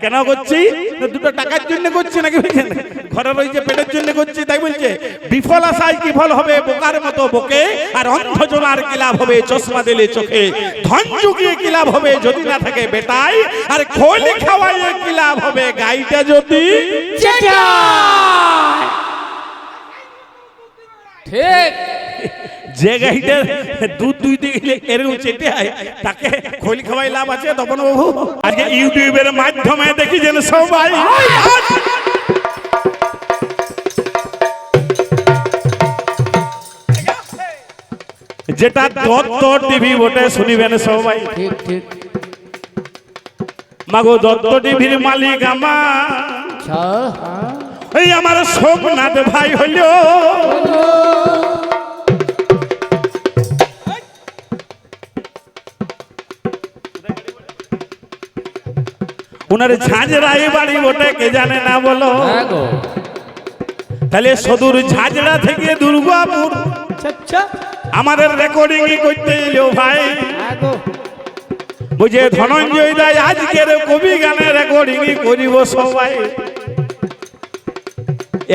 A: কেন করছি? দুটো টাকার জন্য করছি নাকি বলছেন? ঘরে রয়েছে পেটের জন্য করছি। তাই বলছে বিফল আশায় কি ফল হবে, বোকার মতো বকে, আর অন্ধজনার কি লাভ হবে, চশমা দিলে চোখে। ধন যুগিয়ে কি লাভ হবে, যদি না থাকে বেটাই, আর খোল খাওয়াইয়ে কি লাভ হবে, গাইটা যদি
B: চেটায়। ঠিক।
A: যে গাইটার দুধ দুইতে গেলে এরকম চেটে হয়, তাকে খোল খাওয়াই লাভ আছে তপন বাবু? আজকে ইউটিউবের মাধ্যমে দেখি যেন সবাই যেটা দত্ত টিভি বটে, শুনিবেন সবাই।
B: ঠিক ঠিক।
A: মাগো দত্ত টিভির মালিক আমার,
B: আচ্ছা,
A: এই আমার সোমনাথ ভাই হইল। উনার ঝাঁঝরাই বাড়ি বটে, কে জানে না বলো?
B: হ্যাঁ গো।
A: তাহলে সদূর ঝাঁঝরা থেকে দুর্গাপুর
B: আচ্ছা,
A: আমাদের রেকর্ডিং করতে এলো ভাই।
B: হ্যাঁ গো।
A: বুঝে ধনঞ্জয় দাই আজকের কবি গানে রেকর্ডিং করিব সবাই।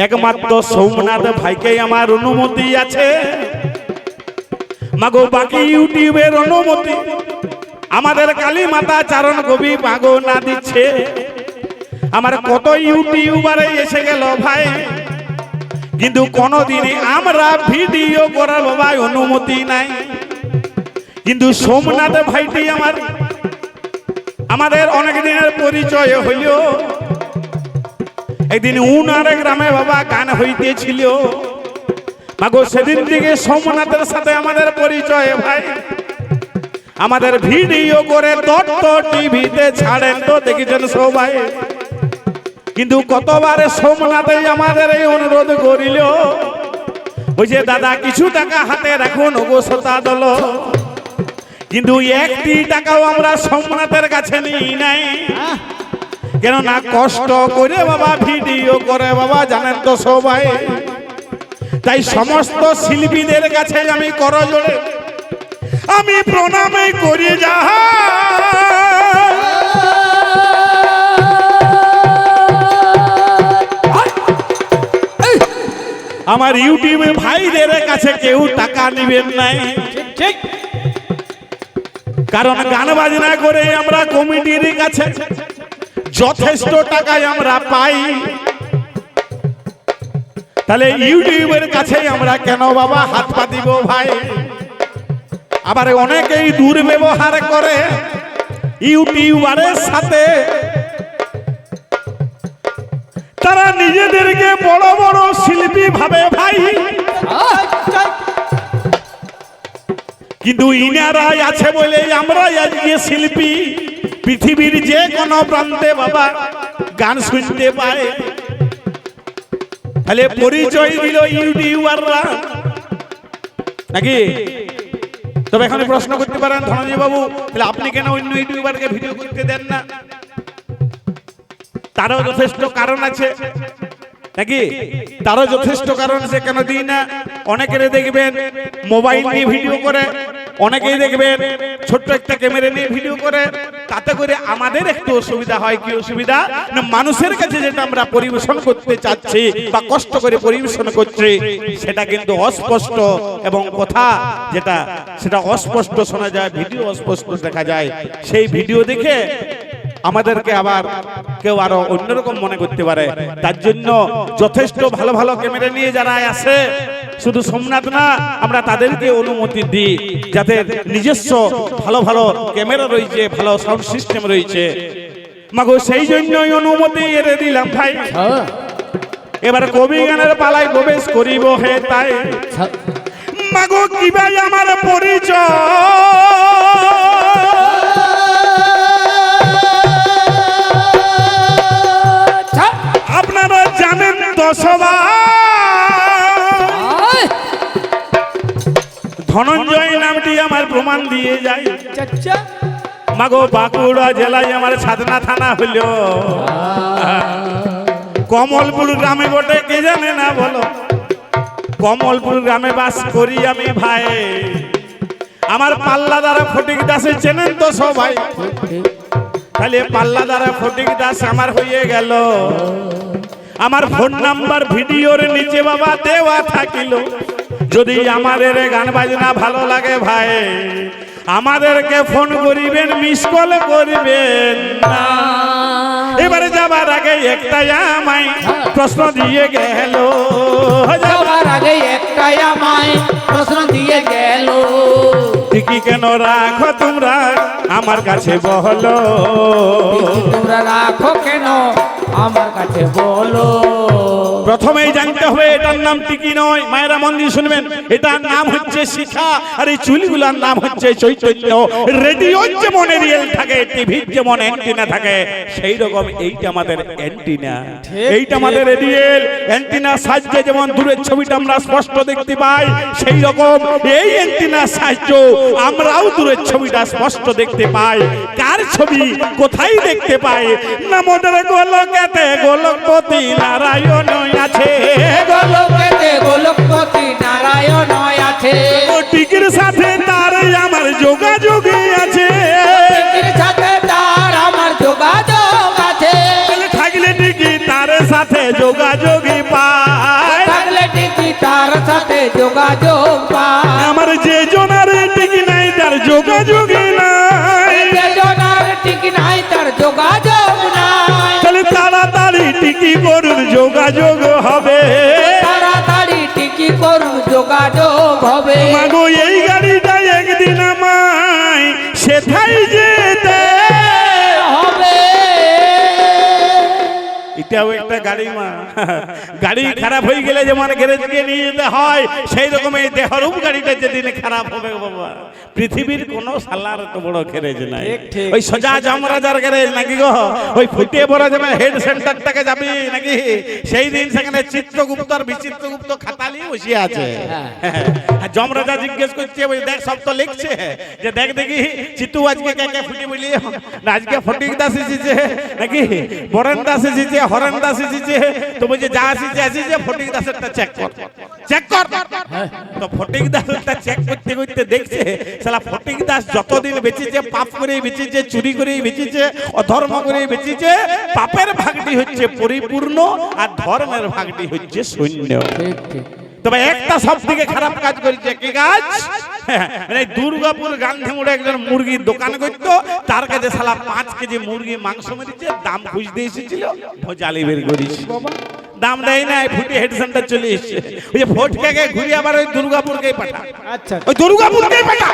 A: একমাত্র সোমনাথ ভাইকে আমার অনুমতি আছে। মাগো বাকি ইউটিউবের অনুমতি আমাদের কালী মাতা চারণ কবি মাগো না দিচ্ছে। আমার কত ইউটিউবারে এসে গেল ভাই, কিন্তু কোনদিনই আমরা ভিডিও করার বাবা অনুমতি নাই। কিন্তু সোমনাথ ভাইটি আমাদের অনেক দিনের পরিচয় হইল। একদিন উনারে গ্রামে বাবা গান হইতেছিল। মাগো সেদিন থেকে সোমনাথের সাথে আমাদের পরিচয় ভাই। আমাদের ভিডিও করে দত্ত টিভিতে ছাড়েন তো দেখেছেন সবাই। কিন্তু কতবার সোমনাথে আমাদের এই অনুরোধ করিল, বুঝে দাদা কিছু টাকা হাতে রাখুন ওগো সতা দল। কিন্তু একটি টাকাও আমরা সোমনাথের কাছে নিই নাই। কেননা কষ্ট করে বাবা ভিডিও করে বাবা, জানেন তো সবাই। তাই সমস্ত শিল্পীদের কাছে আমি করজোড়ে আমি প্রণামে করি যা। আমার ইউটিউবে ভাইদের কাছে কেউ টাকা নেবেন নাই,
B: ঠিক।
A: কারণ গান বাজনা করে আমরা কমিটির কাছে যথেষ্ট টাকায় আমরা পাই। তাহলে ইউটিউবের কাছে আমরা কেন বাবা হাত পা দিব ভাই? আবার অনেকেই দুর্ব্যবহার করে ইউটিউবারের সাথে। তারা নিজেদেরকে বড় বড় শিল্পী ভাবে ভাই, কিন্তু ইনারাই আছে বলে আমরা আজকে শিল্পী। পৃথিবীর যে কোনো প্রান্তে বাবা গান শুনতে পায়। তাহলে পরিচয় দিল ইউটিউবাররা নাকি? তবে এখানে প্রশ্ন করতে পারেন ধনঞ্জয় বাবু, তাহলে আপনি কেন অন্য ইউটিউবারকে ভিডিও করতে দেন না? তারও যথেষ্ট কারণ আছে নাকি? তারও যথেষ্ট কারণ আছে কেন দিই না। অনেকের দেখবেন মোবাইল নিয়ে ভিডিও করে, অনেকেই দেখবেন ছোট্ট একটা ক্যামেরা নিয়ে ভিডিও করে। তাতে করে আমাদের একটু অসুবিধা হয়। কি অসুবিধা? না মানুষের কাছে যেটা আমরা পরিবেশন করতে চাচ্ছি বা কষ্ট করে পরিবেশন করছি, সেটা কিন্তু অস্পষ্ট, এবং কথা যেটা সেটা অস্পষ্ট শোনা যায়, ভিডিও অস্পষ্ট দেখা যায়। সেই ভিডিও দেখে আমাদেরকে আবার কেউ আরো অন্যরকম মনে করতে পারে। তার জন্য যথেষ্ট ভালো ভালো ক্যামেরা নিয়ে যারা আসে, শুধু সোমনাথ না, আমরা তাদেরকে অনুমতি দিই যাতে নিজস্ব ভালো ভালো ক্যামেরা রয়েছে, ভালো সাউন্ড সিস্টেম রয়েছে। মাগো সেই জন্যই অনুমতি এনে দিলাম ভাই। এবার কবি গানের পালায় প্রবেশ করিব হে তাই। মাগো কি ভাই আমার পরিচয় আপনারা জানেন তো সবাই। ধনঞ্জয় নামটি আমার প্রমাণ দিয়ে যায়। মাগো বাঁকুড়া জেলায় আমার সাধনা থানা হইল, কমলপুর গ্রামে বটে, কে জানে না বলো। কমলপুর গ্রামে বাস করি আমি ভাই। আমার পাল্লা দ্বারা ফটিক দাসে চেনেন তো সবাই। তাহলে পাল্লা দ্বারা ফটিক দাস আমার হয়ে গেল। আমার ফোন নাম্বার ভিডিওর নিচে বাবা দেওয়া থাকিল। যদি আমাদের গান বাজনা ভালো লাগে ভাই, আমাদেরকে ফোন করিবেন, মিস কল করবেন না। এবারে যাবার আগে একটাই আমায় প্রশ্ন দিয়ে গেল,
B: যাবার আগে একটাই আমায় প্রশ্ন দিয়ে গেল।
A: ঠিকই কেন রাখো তোমরা আমার কাছে বলো,
B: তোমরা রাখো কেন আমার কাছে বলো।
A: প্রথমেই জানতে হবে এটার নাম টিকি নয়। মায়েরা মন দিয়ে শুনবেন, এটার নাম হচ্ছে শিখা, আর এই চুলগুলার নাম হচ্ছে চৈতন্য। রেডিও যেমন রিয়েল থাকে, টিভির যেমন অ্যান্টিনা থাকে, সেই রকম এইটা আমাদের অ্যান্টিনা। এইটা আমাদের রেডিয়েল অ্যান্টিনা সাহায্যে যেমন দূরের ছবিটা আমরা স্পষ্ট দেখতে পাই, সেই রকম এই অ্যান্টিনা সাহায্য আমরাও দূরের ছবিটা স্পষ্ট দেখতে পাই। কার ছবি কোথায় দেখতে পাই? না মোদের গোলকেতে গোলকপতি নারায়ণ আছে,
B: গোলকেতে গোলকপতি নারায়ণ আছে।
A: ও টিকির সাথে তার আমার যোগাযোগ আছে,
B: টিকির সাথে তার আমার যোগাযোগ আছে।
A: থাকলে টিকি তার সাথে যোগাযোগ পায়,
B: থাকলে টিকি তার সাথে যোগাযোগ পায়।
A: আমার যে জনার টিকি নাই তার যোগাযোগ নাই,
B: যে জনার টিকি নাই তার যোগাযোগ নাই।
A: তাহলে তাড়াতাড়ি টিকি করুন, যোগাযোগ হবে।
B: তাড়াতাড়ি টিকি করুন, যোগাযোগ হবে।
A: মাগো এই গাড়িটা একদিন আমায় সেথায় যেতে
B: হবে।
A: এটাও একটা গাড়ি মা। গাড়ি খারাপ হয়ে গেলে যেমন গ্যারেজে নিয়ে যেতে হয়, সেই রকম এই দেহরূপ গাড়িটা যেদিন খারাপ হবে বাবা, পৃথিবীর কোনো সালার তো বড় গ্যারেজ নাই। ওই সোজা জামরাজার গ্যারেজ নাকি গো, ওই ফুটে বড় যেমন হেড সেন্টারটাকে যাবি নাকি, সেই দিন সেখানে চিত্রগুপ্ত আর বিচিত্রগুপ্ত খাতালি বসে আছে। যমরাজা জিজ্ঞেস করছে, ওই দেখ সব তো লিখছে, যে দেখ দেখি চিত্তু আজকে কে কে ফুটে বলি না, আজকে ফটিক দাস এসেছে নাকি বরেন দাস এসেছে, হরেন দাস এসেছে। তো বলছে যা আসিছে আসিছে, ফটিক দাসেরটা চেক কর, চেক কর। তো ফটিক দাসেরটা চেক করতে করতে দেখছে শালা ফটিক দাস যতদিন বেঁচেছে পাপ করে বেঁচেছে, চুরি করে বেঁচেছে, অধর্ম করে বেঁচেছে। পাপের ভাগটি হচ্ছে পরিপূর্ণ আর ধর্মের ভাগটি হচ্ছে শূন্য। তবে একটা সব থেকে খারাপ কাজ করেছে, কি কাজ? দুর্গাপুর গান্ধী মোড়ে একজন মুরগির দোকান করতো, তার কাছে শালা 5 কেজি মুরগি মাংস মেরেছে, দাম খুঁজতে এসেছিল, ভোজালি বের করেছে, দাম দেয় না, ফুটে হেড সেন্টার চলে এসেছে। ওই যে ফটকাকে ঘুরে আবার ওই দুর্গাপুরকেই পাঠা,
B: আচ্ছা
A: ওই দুর্গাপুরকেই পাঠা।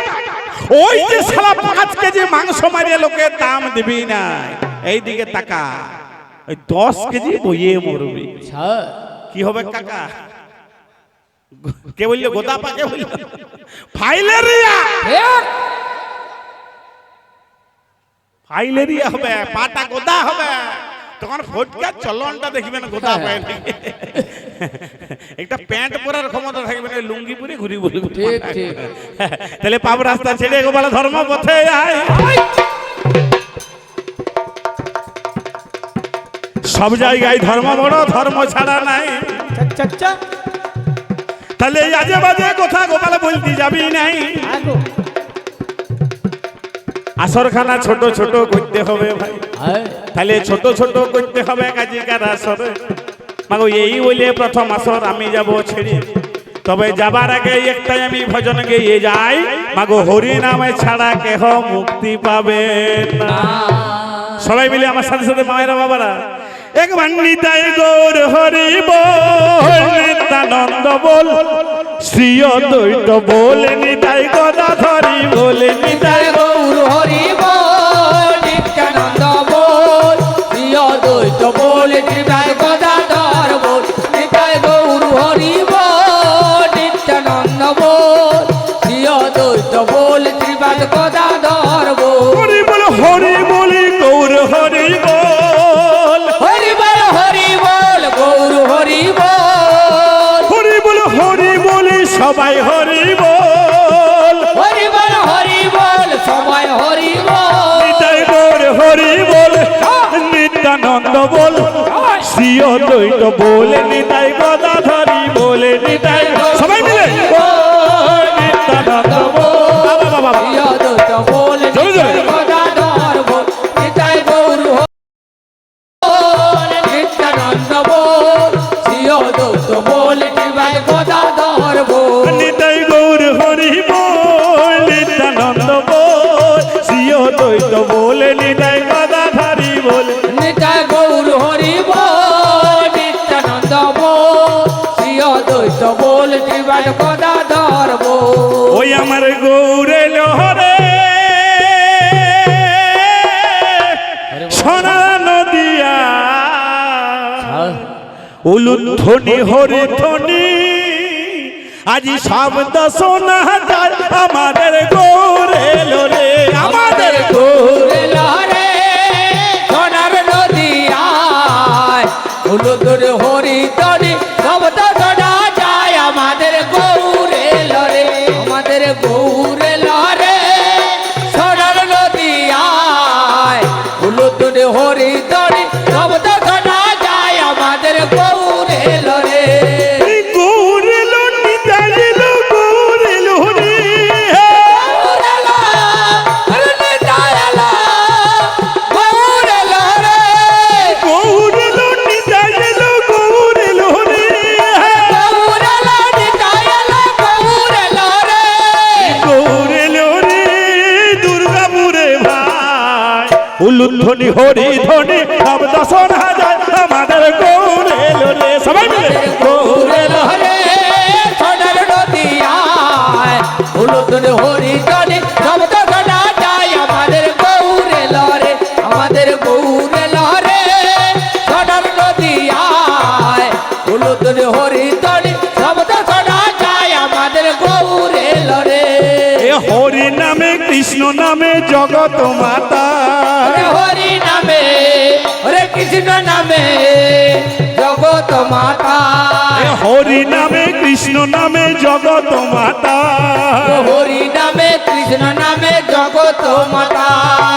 A: ওই যে শালা 5 কেজি মাংস মারিয়ে লোকে দাম দিবি না, এইদিকে টাকা ওই 10 কেজি বইয়ে মরবি, কি হবে কাকা? কে বললো গোদা পাকে বললো ফাইলেরিয়া, ফাইলেরিয়া হবে, পাটা গোদা হবে। তখন ফটকার চলনটা দেখবেন গোদা পায় না, একটা প্যান্ট পরার ক্ষমতা থাকবে না, লুঙ্গি পরে ঘুরি বলবো। তাহলে পাপ রাস্তা ছেড়ে গোপাল ধর্ম পথে আয়। সব জায়গায় ধর্ম বড়, ধর্ম ছাড়া নাই। তাহলে এই আজে বাজে কথা গোপাল বলতে যাবি নাই। আসরখানা ছোট ছোট করতে হবে ভাই, তাহলে ছোট ছোট করতে হবে কাজিকার আসর। মাগো এই বলে প্রথম আসর আমি যাব ছেড়ে, তবে যাবার আগে একটাই আমি ভজন গেয়ে যাই, মাগো হরি নামে ছাড়া কেহ মুক্তি পাবে না। সবাই মিলে আমার সাথে সাথে মায়েরা বাবারা একবার নিতাই গৌর হরি বল নিত্যানন্দ বল শ্রী অদ্বৈত বল নিতাই গদাধরি বলে নিতাই
B: গৌর হরি বল নিত্যানন্দ বল শ্রী অদ্বৈত বল নিতাই গদাধর বল নিতাই গৌর হরি বল নিত্যানন্দ বল শ্রী অদ্বৈত বল শ্রীবাদ গদাধর বল
A: হরি বল হরি বলি গৌর হরি বল
B: হরি বল হরি বল গৌর হরি বল
A: হরি বল হরি বলি সবাই হরি বল
B: হরি বল হরি বল সবাই হরি বল
A: নিতাই গৌর হরি বল নিত্যানন্দ বল শ্রী অদ্বৈত বলে নিতাই গদাধরি বলে নিতাই সবাই মিলে বল নিত্যানন্দ বল বাবা বাবা
B: শ্রী অদ্বৈত বল
A: জোরে জোরে।
B: গদাধর বল নিতাই গৌর বল নিত্যানন্দ বল শ্রী অদ্বৈত বল নিতাই গদাধর বল
A: নিতাই গৌর হরি বল নিত্যানন্দ বল শ্রী অদ্বৈত বলে নিতাই গদাধরি বলে
B: নিতাই গৌর হরি বল নিত্যানন্দ বল শ্রী অদ্বৈত বল নিতাই গদাধর বল
A: ওই আমার গৌরে লোহরে সোনা নদিয়া উলুধ্বনি হরিধ্বনি আজি শব্দ শোনা যায় আমাদের গৌরে লোরে আমাদের
B: গৌরে লহরে সোনার নদিয়ায় হলুদুর হরি তরি শব্দ শোনা যায় আমাদের গৌরে লরে আমাদের গৌরে লরে সোনার নদিয়ায় হলুদুর হরি তরি শব্দ শোনা যায় আমাদের গৌরে লরে
A: গৌরে লোনি দাইল গৌরে লোরে গৌরে লোনি দাইল গৌরে লোরে গৌরে লোরে দুর্গাপুরে ভাই উলুধ্বনি হরি ধ্বনি শব্দ শোনা যায় আমাদের গৌরে লোরে সবাই মিলে গৌরে লোরে
B: হরি তনে শব্দ শোনা যায় আমাদের গৌরে লরে আমাদের গৌরে লরে সোনার নদিয়ায় হলুদ হরি তনে শব্দ শোনা যায় আমাদের গৌরে লরে
A: এ হরি নামে কৃষ্ণ নামে জগত মাতা
B: হরি নামে হরে কৃষ্ণ নামে জগত মাতা
A: এ হরি নামে কৃষ্ণ নামে জগত মাতা
B: হরি নামে কৃষ্ণ নামে জগত মাতা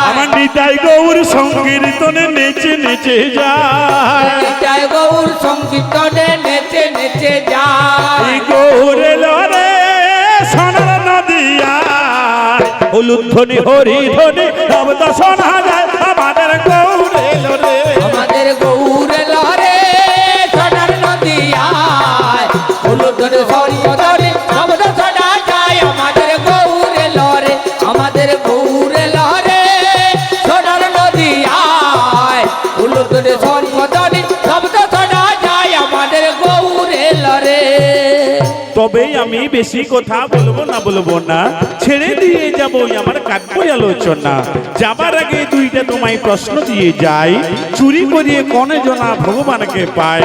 A: আমার নিতাই গৌর সংকীর্তনে নেচে নেচে যায়
B: জয় গৌর সংকীর্তনে নেচে নেচে যায়
A: এই গৌরে লরে সোনার নদিয়া উলুধ্বনি হরি ধ্বনি শব্দ শোনা যায় আমাদের গৌরে লরে
B: আমাদের গৌরে লরে সোনার নদিয়ায় হলুদ সরিপদরে শব্দ শোনা যায় আমাদের গৌরে লরে আমাদের গৌরে লরে সোনার নদিয়ায় হলুদ সরিপদরে শব্দ শোনা যায় আমাদের গৌরে লরে
A: তবেই আমি বেশি কথা বলবো না ছেড়ে দিয়ে যাব আমার কাব্য আলোচনা যাবার আগে দুইটা তোমায় প্রশ্ন দিয়ে যাই চুরি করিয়ে কনে জনা ভগবানকে পায়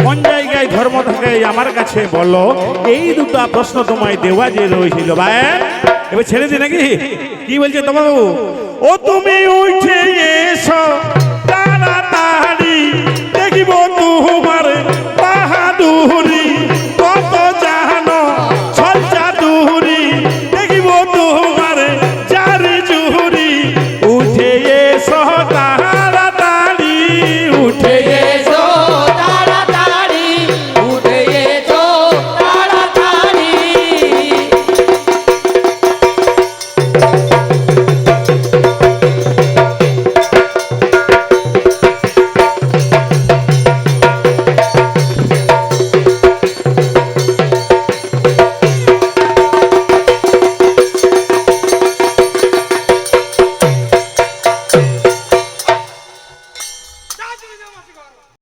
A: কোন জায়গায় ধর্ম থাকে আমার কাছে বলো এই দুটো প্রশ্ন তোমায় দেওয়া যে রয়েছিল ভাই এবার ছেড়ে দি নাকি কি বলছে তোমার ও তুমি উঠে এসো তাড়াতাড়ি দেখিব তোমার বাহাদুরি